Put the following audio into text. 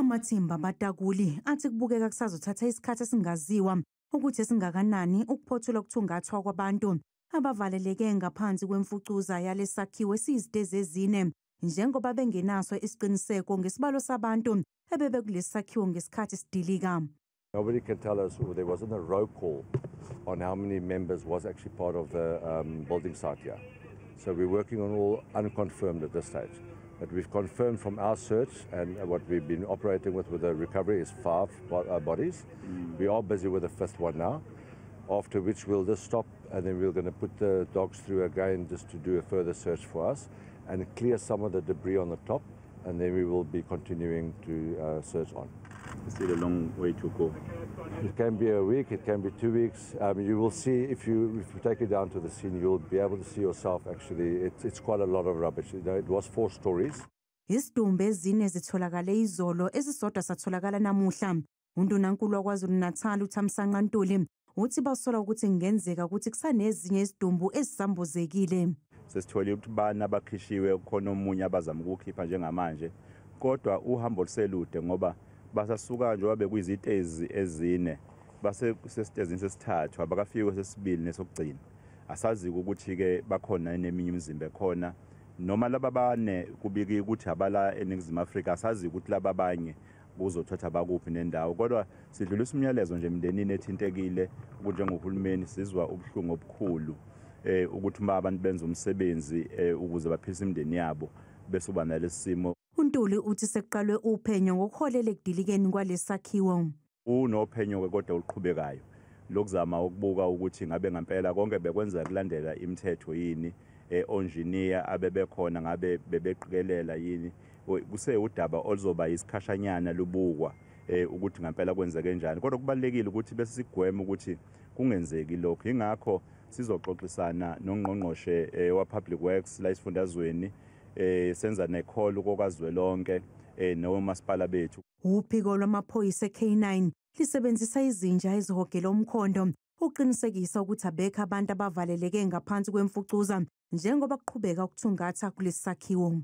Amathimba Matakuli athi kubukeka kusazothatha isikhathi esingaziwa ukuthi esingakanani ukuphothula ukuthungathwa kwabantu abavaleleke ngaphansi kwemfucuza yalesakhiwo esiyizitezi ezine njengoba bengenaso isiqiniseko ngesibalo sabantu ebebekulesi sakhiwo ngesikhathi sidilika. Nobody can tell us, there wasn't a roll call on how many members was actually part of the building site here. So we're working on all unconfirmed at this stage. But we've confirmed from our search and what we've been operating with the recovery is 5 bodies. We are busy with the 5th one now, after which we'll just stop and then we're going to put the dogs through again just to do a further search for us and clear some of the debris on the top, and then we will be continuing to search on. It's still a long way to go. It can be a week, it can be 2 weeks. You will see if you take it down to the scene, you'll be able to see yourself. Actually, it's quite a lot of rubbish. You know, it was 4 stories. Isidumbu ezine zitholakale izolo, ezisodwa satholakala namuhla. UNdunankulu waKwaZulu-Natal uThamsanqa Ntuli uthi basola ukuthi kungenzeka ukuthi kusanezinye izidumbu ezisambozekile. Sesithole ukuthi bana abakhishiwe khona omunye abazama ukukhipha njengamanje, kodwa uhambo oluselude ngoba basasuka nje wabe kuyizitezi ezine base sesitezini sesithathu abakafika sesibili nesokugcina. Asazi ukuthi ke bakhona neminye imizimba ekhona noma laba bane kubiki ukuthi abala eNingizimu Afrika, asazi ukuthi laba abanye kuzothatha bakuphi nendawo, kodwa sidlulisa umyalezo nje emndenini ethintekile njengohulumeni sizwa ubuhlungu obukhulu ukuthi uma abantu benza umsebenzi ukuze baphilise imndeni yabo bese uba nalesi simo. uNtuli uthi sekuqalwe uphenyo ngokuholela ekudilikeni kwalesakhiwo. Unophenyo kodwa oluqhubekayo lokuzama ukubuka ukuthi ngabe ngempela konke bekwenza kulandela imithetho yini, onjiniya abebekhona ngabe bebeqikelela yini, kuse udaba oluzoba isikhashanyana lubukwa ukuthi ngempela kwenzeke kanjani, kodwa kubalekile ukuthi bese sigwema ukuthi kungenzeki lokho. Ingakho sizoxoxisana noNgqongqoshe wa Public Works la isifundazweni senza necall kokazwelonke nomasipala bethu. Uphiko lwamaphoyisa eK9 lisebenzisa izinja ezihogela umkhondo uqinisekisa ukuthi abekho abantu abavaleleke ngaphansi kwemfucuza njengoba kuqhubeka ukuthungatha kulesi sakhiwo.